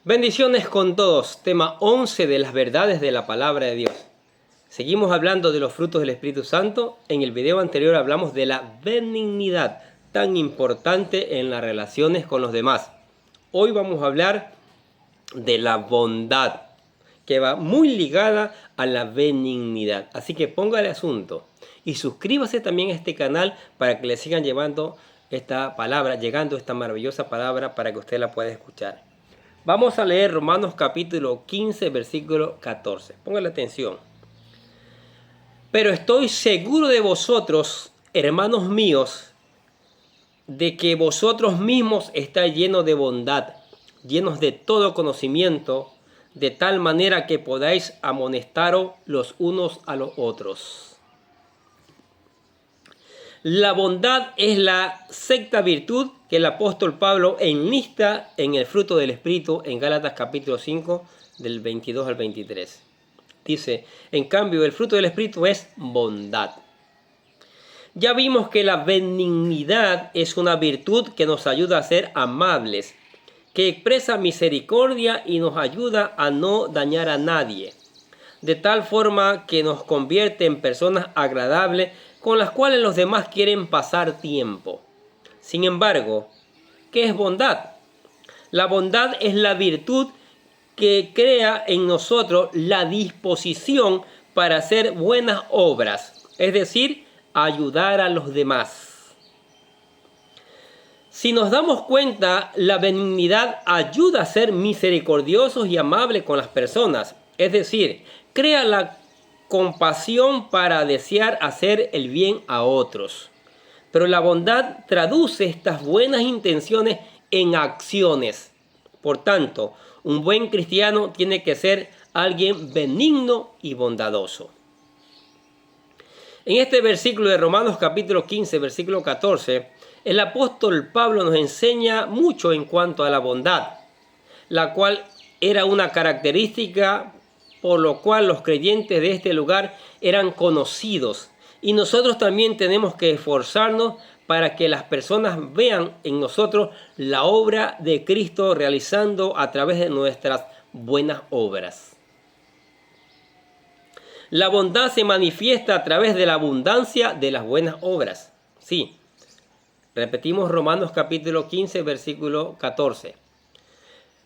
Bendiciones con todos, tema 11 de las verdades de la palabra de Dios. Seguimos hablando de los frutos del Espíritu Santo. En el video anterior hablamos de la benignidad, tan importante en las relaciones con los demás. Hoy vamos a hablar de la bondad, que va muy ligada a la benignidad. Así que póngale asunto y suscríbase también a este canal para que le sigan llevando esta palabra, llegando esta maravillosa palabra para que usted la pueda escuchar. Vamos a leer Romanos capítulo 15, versículo 14. Póngale atención. Pero estoy seguro de vosotros, hermanos míos, de que vosotros mismos estáis llenos de bondad, llenos de todo conocimiento, de tal manera que podáis amonestaros los unos a los otros. La bondad es la sexta virtud que el apóstol Pablo enlista en el fruto del Espíritu en Gálatas capítulo 5 del 22 al 23. Dice, en cambio, el fruto del Espíritu es bondad. Ya vimos que la benignidad es una virtud que nos ayuda a ser amables, que expresa misericordia y nos ayuda a no dañar a nadie, de tal forma que nos convierte en personas agradables con las cuales los demás quieren pasar tiempo. Sin embargo, ¿qué es bondad? La bondad es la virtud que crea en nosotros la disposición para hacer buenas obras, es decir, ayudar a los demás. Si nos damos cuenta, la benignidad ayuda a ser misericordiosos y amables con las personas, es decir, crea la compasión para desear hacer el bien a otros. Pero la bondad traduce estas buenas intenciones en acciones. Por tanto, un buen cristiano tiene que ser alguien benigno y bondadoso. En este versículo de Romanos capítulo 15, versículo 14, el apóstol Pablo nos enseña mucho en cuanto a la bondad, la cual era una característica por lo cual los creyentes de este lugar eran conocidos. Y nosotros también tenemos que esforzarnos para que las personas vean en nosotros la obra de Cristo realizando a través de nuestras buenas obras. La bondad se manifiesta a través de la abundancia de las buenas obras. Sí, repetimos Romanos capítulo 15, versículo 14.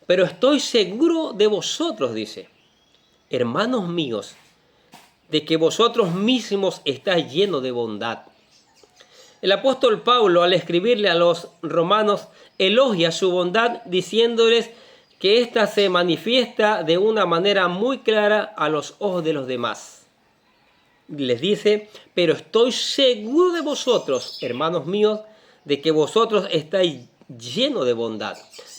Pero estoy seguro de vosotros, dice, hermanos míos, de que vosotros mismos estáis llenos de bondad. El apóstol Pablo, al escribirle a los romanos, elogia su bondad diciéndoles que ésta se manifiesta de una manera muy clara a los ojos de los demás. Les dice, pero estoy seguro de vosotros, hermanos míos, de que vosotros estáis llenos de bondad,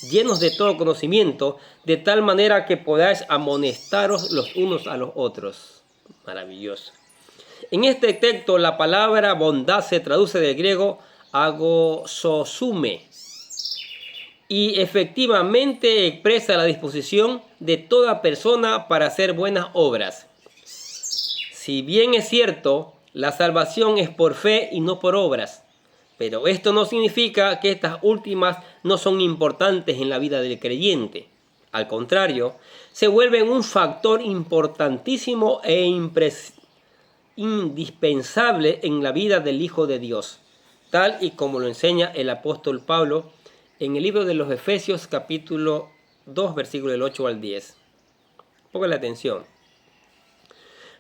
llenos de todo conocimiento, de tal manera que podáis amonestaros los unos a los otros. Maravilloso. En este texto la palabra bondad se traduce del griego agososume y efectivamente expresa la disposición de toda persona para hacer buenas obras. Si bien es cierto, la salvación es por fe y no por obras, pero esto no significa que estas últimas no son importantes en la vida del creyente. Al contrario, se vuelven un factor importantísimo e indispensable en la vida del Hijo de Dios, tal y como lo enseña el apóstol Pablo en el libro de los Efesios capítulo 2, versículo del 8 al 10. Póngale atención.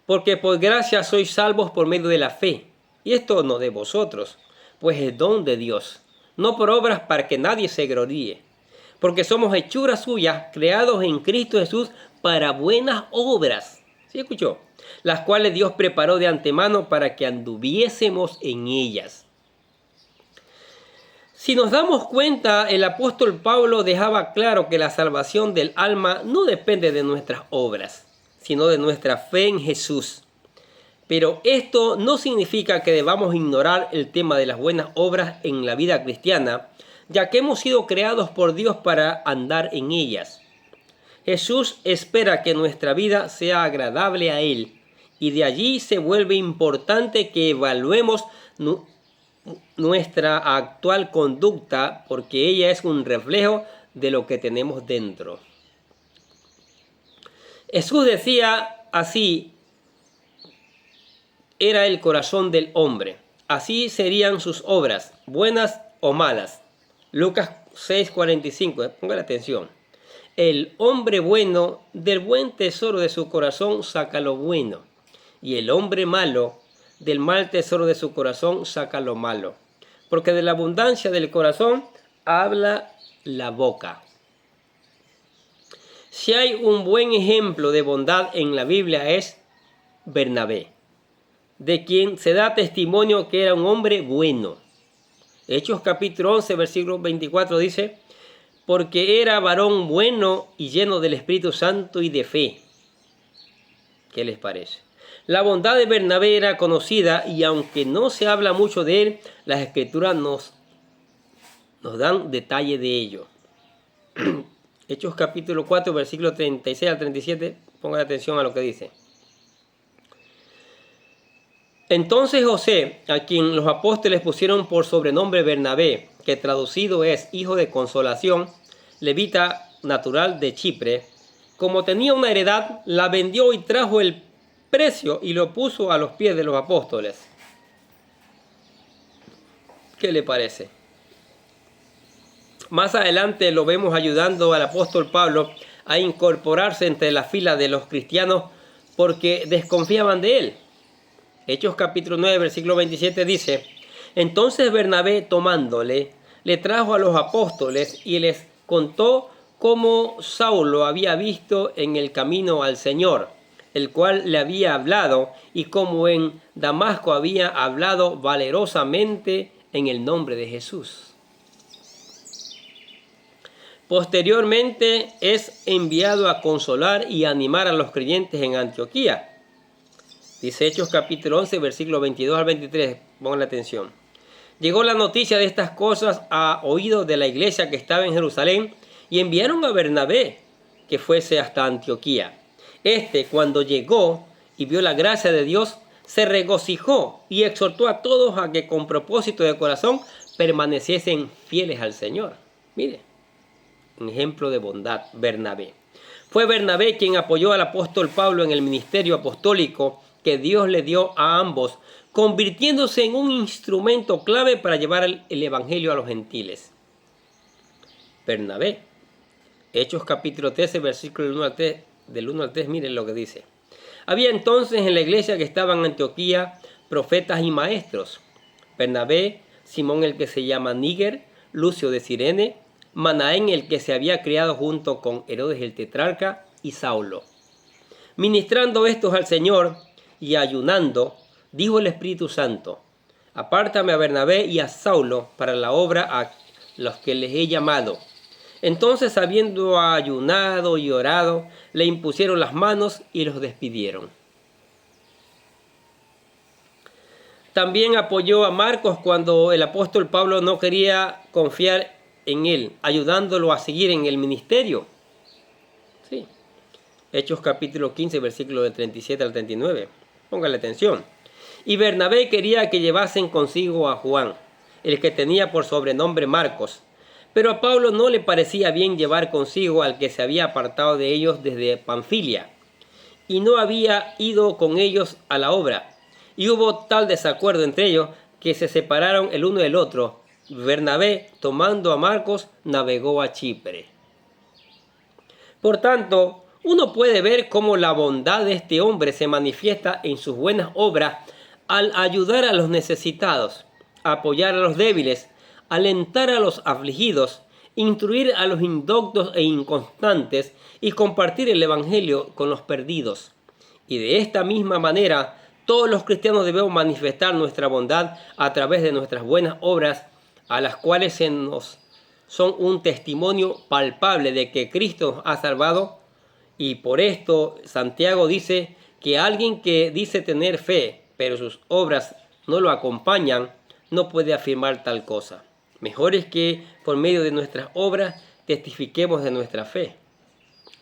Porque por gracia sois salvos por medio de la fe, y esto no de vosotros, pues es don de Dios, no por obras para que nadie se gloríe, porque somos hechuras suyas, creados en Cristo Jesús para buenas obras. ¿Sí escuchó? Las cuales Dios preparó de antemano para que anduviésemos en ellas. Si nos damos cuenta, el apóstol Pablo dejaba claro que la salvación del alma no depende de nuestras obras, sino de nuestra fe en Jesús. Pero esto no significa que debamos ignorar el tema de las buenas obras en la vida cristiana, ya que hemos sido creados por Dios para andar en ellas. Jesús espera que nuestra vida sea agradable a Él, y de allí se vuelve importante que evaluemos nuestra actual conducta, porque ella es un reflejo de lo que tenemos dentro. Jesús decía así era el corazón del hombre. Así serían sus obras, buenas o malas. Lucas 6:45, pongan atención. El hombre bueno del buen tesoro de su corazón saca lo bueno, y el hombre malo del mal tesoro de su corazón saca lo malo. Porque de la abundancia del corazón habla la boca. Si hay un buen ejemplo de bondad en la Biblia es Bernabé, de quien se da testimonio que era un hombre bueno. Hechos capítulo 11, versículo 24 dice, porque era varón bueno y lleno del Espíritu Santo y de fe. ¿Qué les parece? La bondad de Bernabé era conocida y aunque no se habla mucho de él, las Escrituras nos dan detalle de ello. Hechos capítulo 4, versículo 36 al 37, pongan atención a lo que dice. Entonces José, a quien los apóstoles pusieron por sobrenombre Bernabé, que traducido es hijo de consolación, levita natural de Chipre, como tenía una heredad, la vendió y trajo el precio y lo puso a los pies de los apóstoles. ¿Qué le parece? Más adelante lo vemos ayudando al apóstol Pablo a incorporarse entre la fila de los cristianos porque desconfiaban de él. Hechos capítulo 9, versículo 27 dice, entonces Bernabé tomándole, le trajo a los apóstoles y les contó cómo Saulo había visto en el camino al Señor, el cual le había hablado, y cómo en Damasco había hablado valerosamente en el nombre de Jesús. Posteriormente es enviado a consolar y animar a los creyentes en Antioquía. Dice Hechos capítulo 11, versículo 22 al 23. Pongan la atención. Llegó la noticia de estas cosas a oídos de la iglesia que estaba en Jerusalén y enviaron a Bernabé que fuese hasta Antioquía. Cuando llegó y vio la gracia de Dios, se regocijó y exhortó a todos a que con propósito de corazón permaneciesen fieles al Señor. Mire, un ejemplo de bondad, Bernabé. Fue Bernabé quien apoyó al apóstol Pablo en el ministerio apostólico que Dios le dio a ambos, convirtiéndose en un instrumento clave para llevar el evangelio a los gentiles. Bernabé. Hechos capítulo 13, versículo del 1 al 3, miren lo que dice. Había entonces en la iglesia que estaba en Antioquía profetas y maestros. Bernabé, Simón el que se llama Níger, Lucio de Cirene, Manaén el que se había criado junto con Herodes el tetrarca y Saulo. Ministrando estos al Señor y ayunando, dijo el Espíritu Santo, apártame a Bernabé y a Saulo para la obra a los que les he llamado. Entonces, habiendo ayunado y orado, le impusieron las manos y los despidieron. También apoyó a Marcos cuando el apóstol Pablo no quería confiar en él, ayudándolo a seguir en el ministerio. Sí. Hechos capítulo 15, versículo del 37 al 39. Póngale atención. Y Bernabé quería que llevasen consigo a Juan, el que tenía por sobrenombre Marcos. Pero a Pablo no le parecía bien llevar consigo al que se había apartado de ellos desde Panfilia, y no había ido con ellos a la obra. Y hubo tal desacuerdo entre ellos que se separaron el uno del otro. Bernabé, tomando a Marcos, navegó a Chipre. Por tanto, uno puede ver cómo la bondad de este hombre se manifiesta en sus buenas obras al ayudar a los necesitados, apoyar a los débiles, alentar a los afligidos, instruir a los indoctos e inconstantes y compartir el evangelio con los perdidos. Y de esta misma manera, todos los cristianos debemos manifestar nuestra bondad a través de nuestras buenas obras, a las cuales se nos son un testimonio palpable de que Cristo nos ha salvado. Y por esto Santiago dice que alguien que dice tener fe, pero sus obras no lo acompañan, no puede afirmar tal cosa. Mejor es que por medio de nuestras obras testifiquemos de nuestra fe.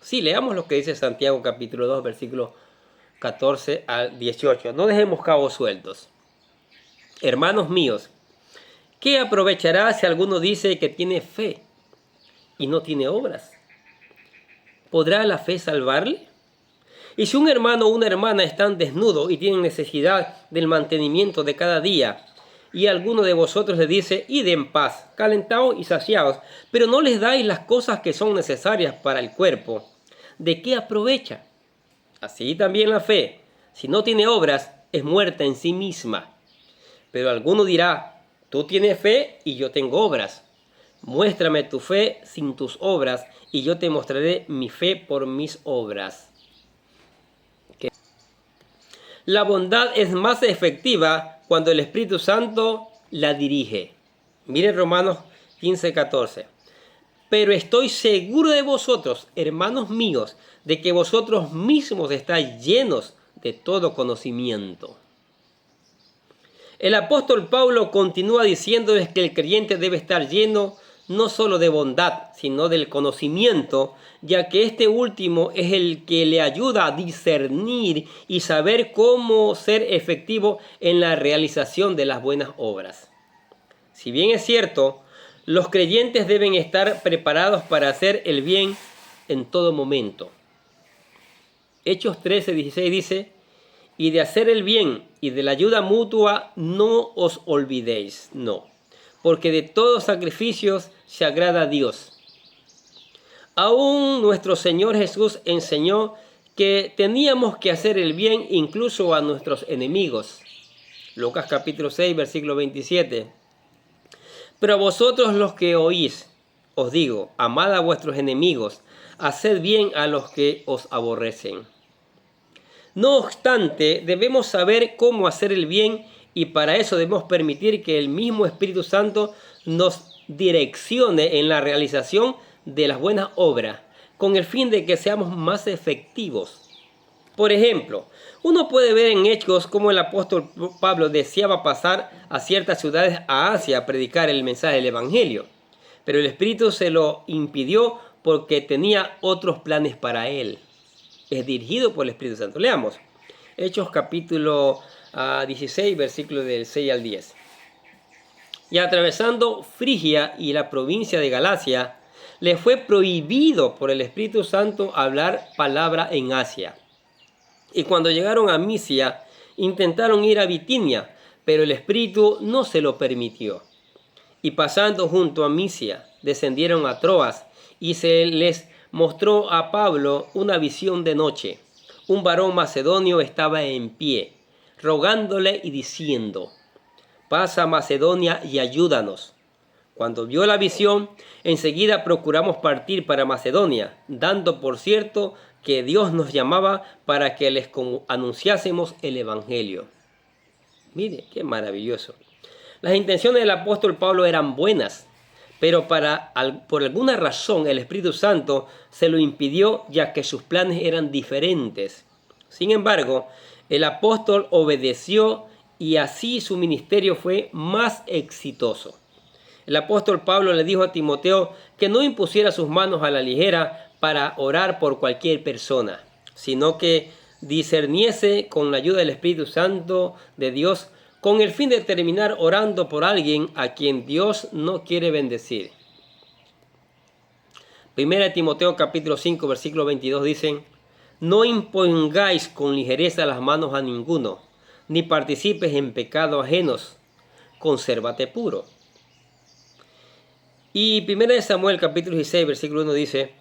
Sí, leamos lo que dice Santiago capítulo 2, versículos 14 al 18. No dejemos cabos sueltos. Hermanos míos, ¿qué aprovechará si alguno dice que tiene fe y no tiene obras? ¿Podrá la fe salvarle? Y si un hermano o una hermana están desnudos y tienen necesidad del mantenimiento de cada día, y alguno de vosotros les dice, id en paz, calentaos y saciaos, pero no les dais las cosas que son necesarias para el cuerpo, ¿de qué aprovecha? Así también la fe, si no tiene obras, es muerta en sí misma. Pero alguno dirá, tú tienes fe y yo tengo obras. Muéstrame tu fe sin tus obras, y yo te mostraré mi fe por mis obras. La bondad es más efectiva cuando el Espíritu Santo la dirige. Miren Romanos 15:14. Pero estoy seguro de vosotros, hermanos míos, de que vosotros mismos estáis llenos de todo conocimiento. El apóstol Pablo continúa diciéndoles que el creyente debe estar lleno no solo de bondad, sino del conocimiento, ya que este último es el que le ayuda a discernir y saber cómo ser efectivo en la realización de las buenas obras. Si bien es cierto, los creyentes deben estar preparados para hacer el bien en todo momento. Hechos 13:16 dice, y de hacer el bien y de la ayuda mutua no os olvidéis, no, porque de todos sacrificios se agrada a Dios. Aún nuestro Señor Jesús enseñó que teníamos que hacer el bien incluso a nuestros enemigos. Lucas capítulo 6, versículo 27. Pero a vosotros los que oís, os digo, amad a vuestros enemigos, haced bien a los que os aborrecen. No obstante, debemos saber cómo hacer el bien y para eso debemos permitir que el mismo Espíritu Santo nos direccione en la realización de las buenas obras, con el fin de que seamos más efectivos. Por ejemplo, uno puede ver en Hechos cómo el apóstol Pablo deseaba pasar a ciertas ciudades a Asia a predicar el mensaje del Evangelio, pero el Espíritu se lo impidió porque tenía otros planes para él. Es dirigido por el Espíritu Santo. Leamos Hechos capítulo 16, versículos del 6 al 10. Y atravesando Frigia y la provincia de Galacia, le fue prohibido por el Espíritu Santo hablar palabra en Asia. Y cuando llegaron a Misia, intentaron ir a Bitinia, pero el Espíritu no se lo permitió. Y pasando junto a Misia, descendieron a Troas, y se les mostró a Pablo una visión de noche. Un varón macedonio estaba en pie, rogándole y diciendo, pasa a Macedonia y ayúdanos. Cuando vio la visión, enseguida procuramos partir para Macedonia, dando por cierto que Dios nos llamaba para que les anunciásemos el Evangelio. Mire, qué maravilloso. Las intenciones del apóstol Pablo eran buenas, pero por alguna razón el Espíritu Santo se lo impidió, ya que sus planes eran diferentes. Sin embargo, el apóstol obedeció y así su ministerio fue más exitoso. El apóstol Pablo le dijo a Timoteo que no impusiera sus manos a la ligera para orar por cualquier persona, sino que discerniese con la ayuda del Espíritu Santo de Dios con el fin de terminar orando por alguien a quien Dios no quiere bendecir. 1 Timoteo capítulo 5 versículo 22 dicen, no impongáis con ligereza las manos a ninguno, ni participes en pecados ajenos, consérvate puro. Y 1 Samuel capítulo 16 versículo 1 dice,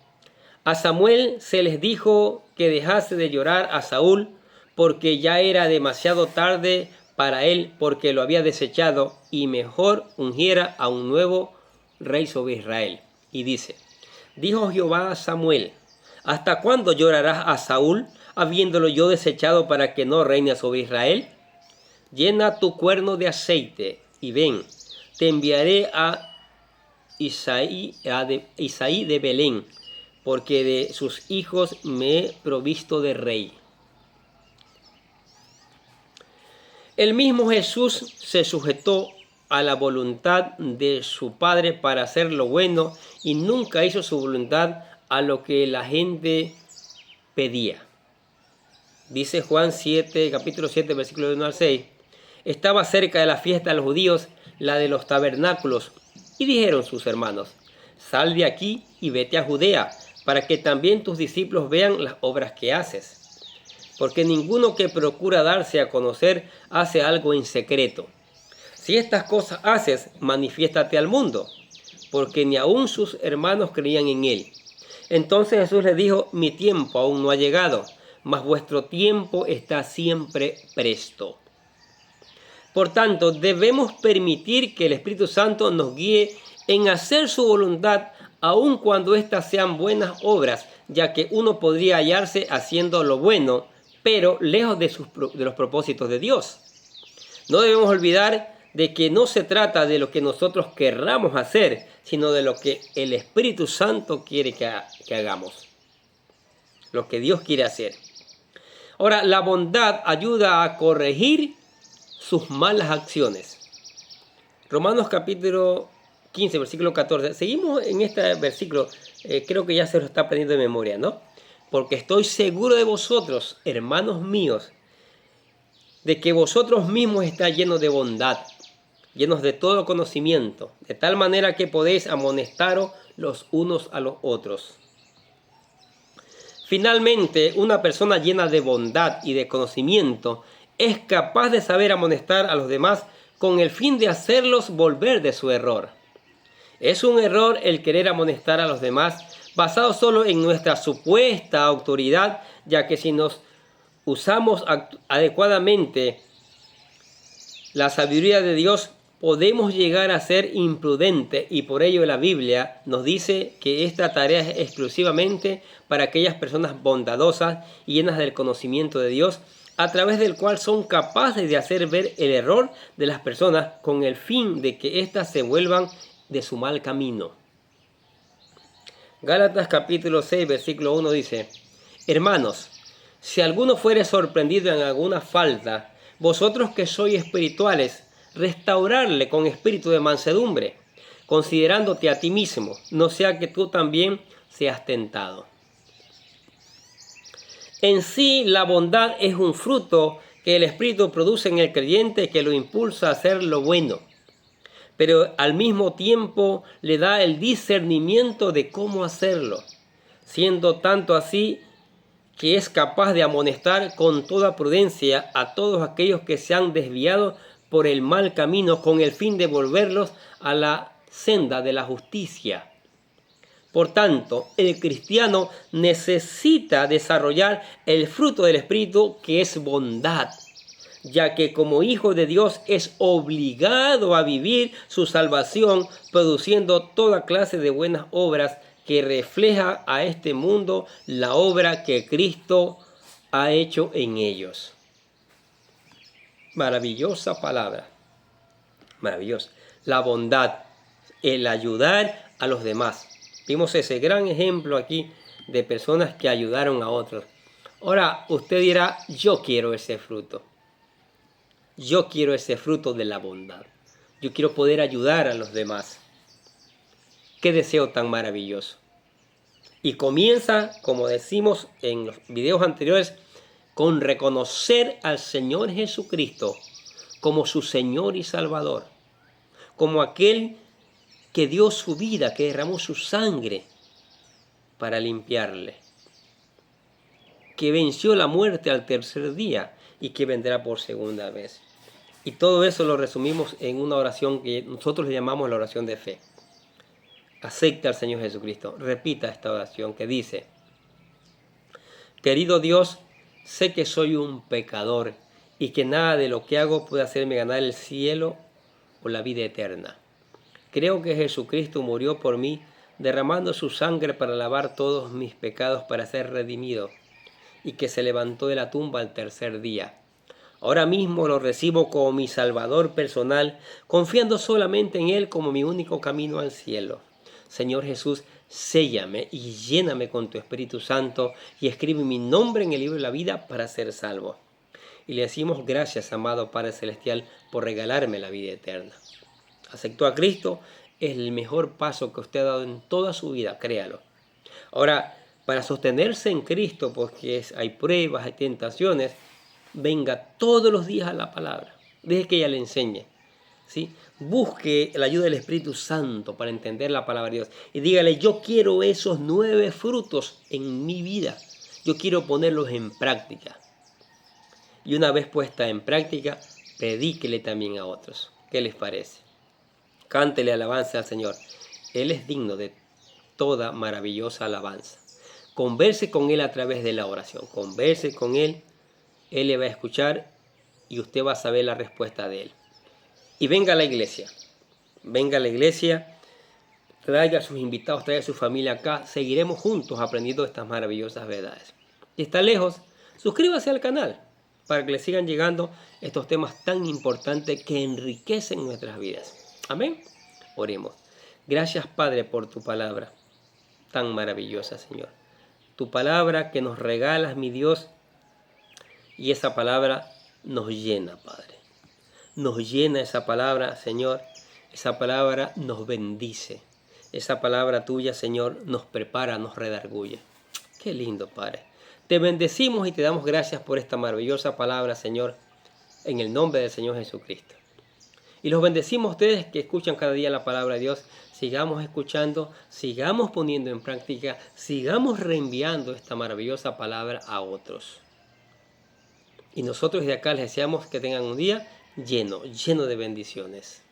a Samuel se les dijo que dejase de llorar a Saúl porque ya era demasiado tarde para él, porque lo había desechado, y mejor ungiera a un nuevo rey sobre Israel. Y dice, dijo Jehová a Samuel, ¿hasta cuándo llorarás a Saúl, habiéndolo yo desechado para que no reine sobre Israel? Llena tu cuerno de aceite, y ven, te enviaré a Isaí de Belén, porque de sus hijos me he provisto de rey. El mismo Jesús se sujetó a la voluntad de su Padre para hacer lo bueno y nunca hizo su voluntad a lo que la gente pedía. Dice Juan 7, capítulo 7, versículo 1 al 6. Estaba cerca de la fiesta de los judíos, la de los tabernáculos, y dijeron sus hermanos, sal de aquí y vete a Judea, para que también tus discípulos vean las obras que haces. porque ninguno que procura darse a conocer hace algo en secreto. Si estas cosas haces, manifiéstate al mundo, porque ni aun sus hermanos creían en él. Entonces Jesús les dijo: mi tiempo aún no ha llegado, mas vuestro tiempo está siempre presto. Por tanto, debemos permitir que el Espíritu Santo nos guíe en hacer su voluntad, aun cuando éstas sean buenas obras, ya que uno podría hallarse haciendo lo bueno, pero lejos de los propósitos de Dios. No debemos olvidar de que no se trata de lo que nosotros querramos hacer, sino de lo que el Espíritu Santo quiere que hagamos. Lo que Dios quiere hacer. Ahora, la bondad ayuda a corregir sus malas acciones. Romanos capítulo 15, versículo 14. Seguimos en este versículo. Creo que ya se lo está aprendiendo de memoria, ¿no? Porque estoy seguro de vosotros, hermanos míos, de que vosotros mismos estáis llenos de bondad, llenos de todo conocimiento, de tal manera que podéis amonestaros los unos a los otros. Finalmente, una persona llena de bondad y de conocimiento es capaz de saber amonestar a los demás con el fin de hacerlos volver de su error. Es un error el querer amonestar a los demás basado solo en nuestra supuesta autoridad, ya que si nos usamos adecuadamente la sabiduría de Dios, podemos llegar a ser imprudentes, y por ello la Biblia nos dice que esta tarea es exclusivamente para aquellas personas bondadosas y llenas del conocimiento de Dios, a través del cual son capaces de hacer ver el error de las personas con el fin de que éstas se vuelvan de su mal camino. Gálatas capítulo 6, versículo 1 dice: hermanos, si alguno fuere sorprendido en alguna falta, vosotros que sois espirituales, restaurarle con espíritu de mansedumbre, considerándote a ti mismo, no sea que tú también seas tentado. En sí, la bondad es un fruto que el Espíritu produce en el creyente, que lo impulsa a hacer lo bueno, pero al mismo tiempo le da el discernimiento de cómo hacerlo, siendo tanto así que es capaz de amonestar con toda prudencia a todos aquellos que se han desviado por el mal camino, con el fin de volverlos a la senda de la justicia. Por tanto, el cristiano necesita desarrollar el fruto del Espíritu, que es bondad, ya que como hijo de Dios es obligado a vivir su salvación produciendo toda clase de buenas obras que refleja a este mundo la obra que Cristo ha hecho en ellos. Maravillosa palabra, maravillosa. La bondad, el ayudar a los demás. Vimos ese gran ejemplo aquí de personas que ayudaron a otros. Ahora usted dirá: yo quiero ese fruto. Yo quiero ese fruto de la bondad. Yo quiero poder ayudar a los demás. Qué deseo tan maravilloso. Y comienza, como decimos en los videos anteriores, con reconocer al Señor Jesucristo como su Señor y Salvador, como aquel que dio su vida, que derramó su sangre para limpiarle, que venció la muerte al tercer día y que vendrá por segunda vez. Y todo eso lo resumimos en una oración que nosotros le llamamos la oración de fe. Acepta al Señor Jesucristo. Repita esta oración que dice: querido Dios, sé que soy un pecador y que nada de lo que hago puede hacerme ganar el cielo o la vida eterna. Creo que Jesucristo murió por mí, derramando su sangre para lavar todos mis pecados, para ser redimido, y que se levantó de la tumba al tercer día. Ahora mismo lo recibo como mi Salvador personal, confiando solamente en Él como mi único camino al cielo. Señor Jesús, séllame y lléname con tu Espíritu Santo y escribe mi nombre en el libro de la vida para ser salvo. Y le decimos gracias, amado Padre Celestial, por regalarme la vida eterna. Aceptó a Cristo, es el mejor paso que usted ha dado en toda su vida, créalo. Ahora, para sostenerse en Cristo, porque hay pruebas, hay tentaciones, venga todos los días a la palabra, deje que ella le enseñe, ¿sí? Busque la ayuda del Espíritu Santo para entender la palabra de Dios y dígale: yo quiero esos 9 frutos en mi vida, yo quiero ponerlos en práctica. y una vez puesta en práctica, predíquele también a otros. ¿Qué les parece? Cántele alabanza al Señor. Él es digno de toda maravillosa alabanza. Converse con Él a través de la oración. Converse con Él. Él le va a escuchar y usted va a saber la respuesta de Él. Y venga a la iglesia. Venga a la iglesia. Traiga a sus invitados, traiga a su familia acá. Seguiremos juntos aprendiendo estas maravillosas verdades. Si está lejos, suscríbase al canal para que le sigan llegando estos temas tan importantes que enriquecen nuestras vidas. Amén. Oremos. Gracias, Padre, por tu palabra tan maravillosa, Señor. Tu palabra que nos regalas, mi Dios, y esa palabra nos llena, Padre. Nos llena esa palabra, Señor. Esa palabra nos bendice. Esa palabra tuya, Señor, nos prepara, nos redarguye. Qué lindo, Padre. Te bendecimos y te damos gracias por esta maravillosa palabra, Señor, en el nombre del Señor Jesucristo. Y los bendecimos a ustedes que escuchan cada día la palabra de Dios. Sigamos escuchando, sigamos poniendo en práctica, sigamos reenviando esta maravillosa palabra a otros. Y nosotros de acá les deseamos que tengan un día lleno de bendiciones.